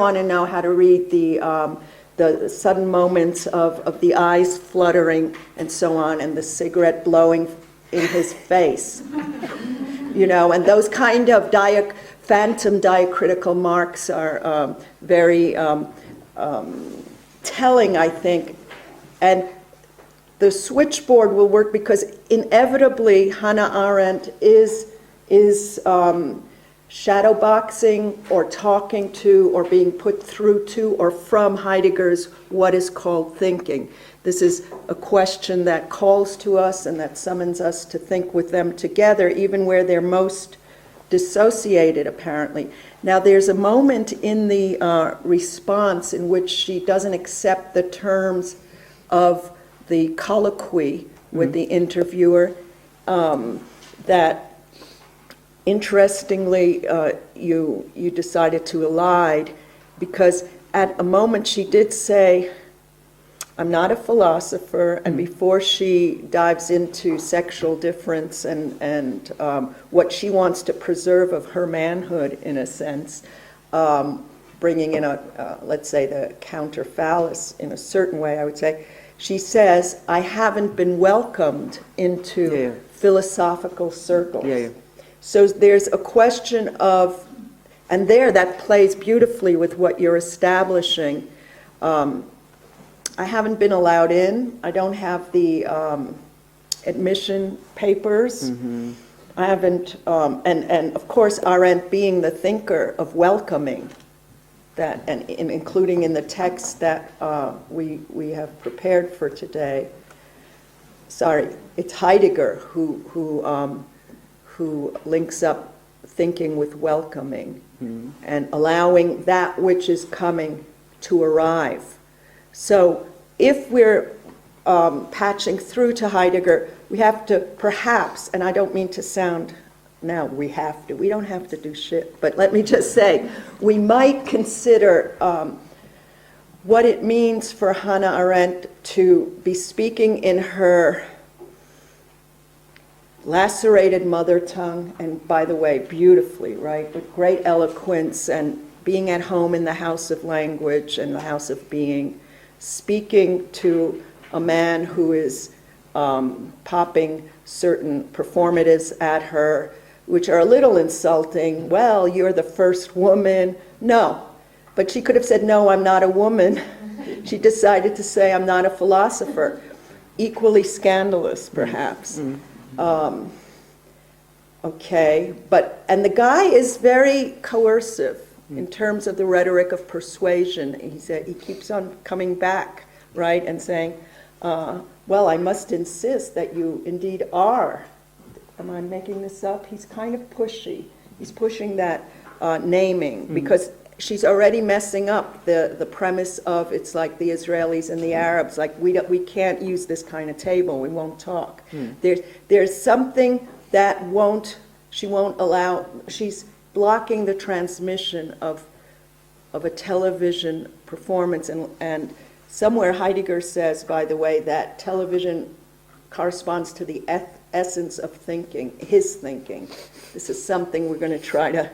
want to know how to read the sudden moments of the eyes fluttering and so on, and the cigarette blowing in his face. You know, and those kind of phantom diacritical marks are very telling, I think. And the switchboard will work because inevitably Hannah Arendt is shadowboxing or talking to or being put through to or from Heidegger's what is called thinking. This is a question that calls to us and that summons us to think with them together, even where they're most dissociated, apparently. Now, there's a moment in the response in which she doesn't accept the terms of the colloquy with the interviewer that, interestingly, you decided to elide, because at a moment she did say, I'm not a philosopher, and before she dives into sexual difference and what she wants to preserve of her manhood, in a sense, bringing in let's say, the counterphallus in a certain way, I would say, she says, I haven't been welcomed into philosophical circles. So there's a question of, and there that plays beautifully with what you're establishing. I haven't been allowed in. I don't have the admission papers. I haven't, and of course Arendt being the thinker of welcoming, that, and including in the text that we have prepared for today. Sorry, it's Heidegger who links up thinking with welcoming and allowing that which is coming to arrive. So if we're patching through to Heidegger, we have to perhaps, and I don't mean to sound, now we don't have to do shit, but let me just say, we might consider what it means for Hannah Arendt to be speaking in her lacerated mother tongue, and by the way, beautifully, right, with great eloquence, and being at home in the house of language and the house of being, speaking to a man who is popping certain performatives at her, which are a little insulting. Well, you're the first woman. No. But she could have said, no, I'm not a woman. She decided to say, I'm not a philosopher. Equally scandalous, perhaps. Okay, and the guy is very coercive in terms of the rhetoric of persuasion. He keeps on coming back, right, and saying, well, I must insist that you indeed are. Am I making this up? He's kind of pushy. He's pushing that naming, because she's already messing up the premise of, it's like the Israelis and the Arabs, like we can't use this kind of table, we won't talk. There's something that she won't allow, she's blocking the transmission of a television performance, and somewhere Heidegger says, by the way, that television corresponds to the essence of thinking, his thinking. This is something we're going to try to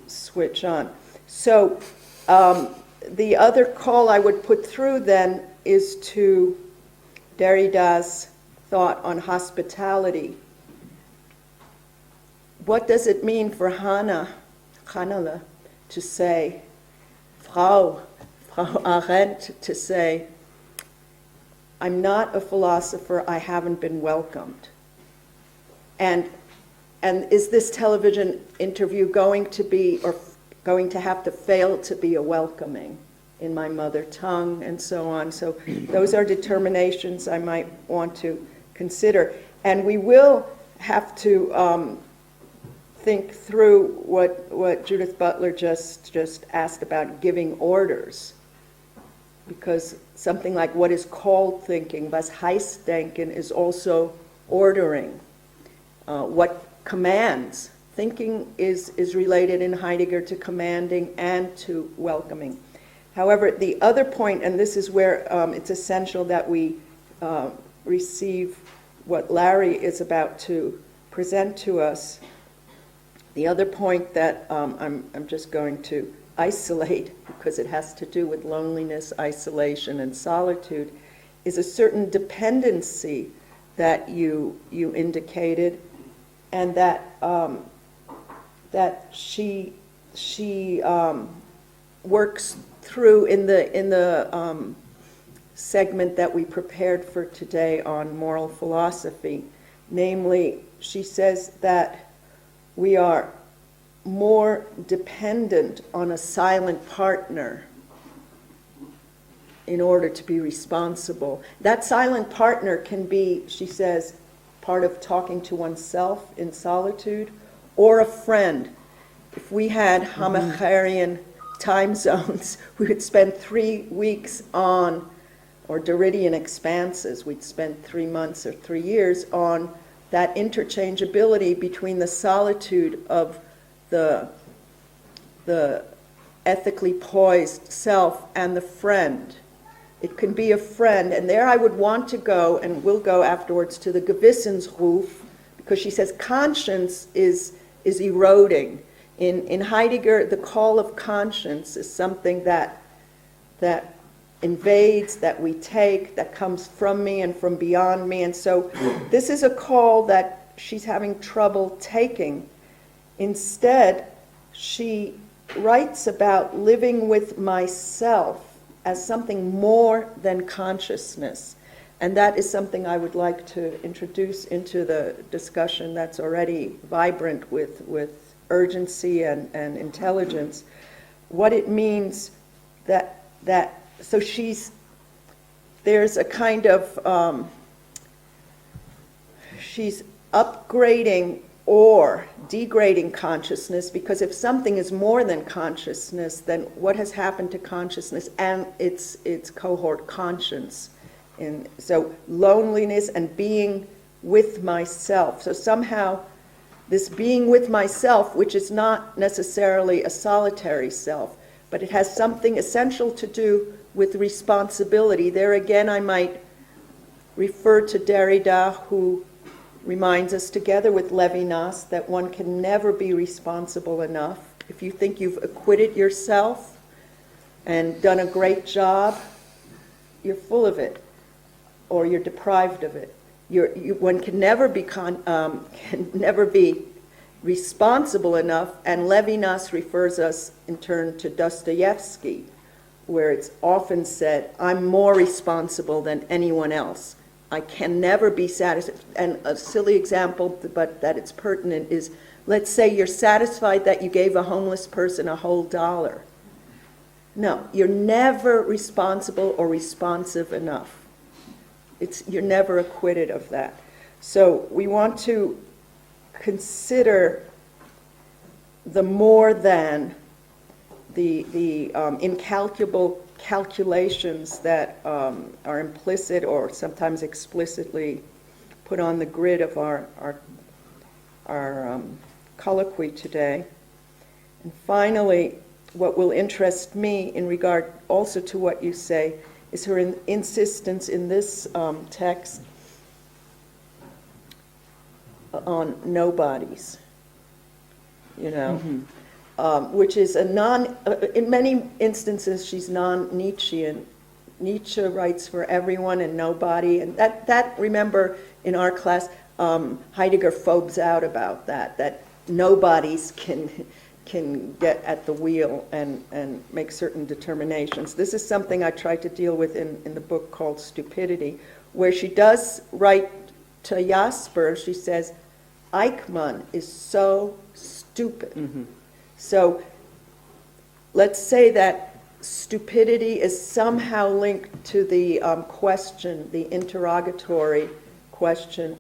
switch on. So the other call I would put through then is to Derrida's thought on hospitality. What does it mean for Hannah to say, Frau Arendt, to say, I'm not a philosopher, I haven't been welcomed. And is this television interview going to be, or going to have to fail to be, a welcoming in my mother tongue, and so on? So those are determinations I might want to consider. And we will have to think through what Judith Butler just asked about giving orders. Because something like what is called thinking, was heißt denken, is also ordering. What commands. Thinking is related in Heidegger to commanding and to welcoming. However, the other point, and this is where it's essential that we receive what Larry is about to present to us. The other point that I'm just going to isolate, because it has to do with loneliness, isolation, and solitude, is a certain dependency that you indicated, and that she works through in the segment that we prepared for today on moral philosophy. Namely, she says that we are more dependent on a silent partner in order to be responsible. That silent partner can be, she says, part of talking to oneself in solitude, or a friend. If we had Heideggerian time zones, we would spend 3 weeks on, or Derridian expanses, we'd spend 3 months or 3 years on that interchangeability between the solitude of the ethically poised self and the friend. It can be a friend, and there I would want to go, and we'll go afterwards, to the Gewissensruf, because she says conscience is eroding. In Heidegger, the call of conscience is something that invades, that we take, that comes from me and from beyond me. And so this is a call that she's having trouble taking. Instead, she writes about living with myself as something more than consciousness. And that is something I would like to introduce into the discussion that's already vibrant with urgency and intelligence. What it means that so there's a kind of, she's upgrading or degrading consciousness, because if something is more than consciousness, then what has happened to consciousness and its cohort conscience? And so loneliness and being with myself. So somehow this being with myself, which is not necessarily a solitary self, but it has something essential to do with responsibility. There again, I might refer to Derrida, who reminds us, together with Levinas, that one can never be responsible enough. If you think you've acquitted yourself and done a great job, you're full of it, or you're deprived of it. One can never be responsible enough, and Levinas refers us in turn to Dostoevsky, where it's often said, I'm more responsible than anyone else. I can never be satisfied. And a silly example, but that it's pertinent, is, let's say you're satisfied that you gave a homeless person a whole $1. No, you're never responsible or responsive enough. You're never acquitted of that. So we want to consider the more than, the incalculable calculations that are implicit or sometimes explicitly put on the grid of our colloquy today. And finally, what will interest me in regard also to what you say is her insistence in this text on nobodies, which is in many instances she's non-Nietzschean. Nietzsche writes for everyone and nobody, and that remember in our class, Heidegger phobes out about that nobodies can get at the wheel and make certain determinations. This is something I tried to deal with in the book called Stupidity, where she does write to Jasper. She says, Eichmann is so stupid. Mm-hmm. So let's say that stupidity is somehow linked to the question, the interrogatory question,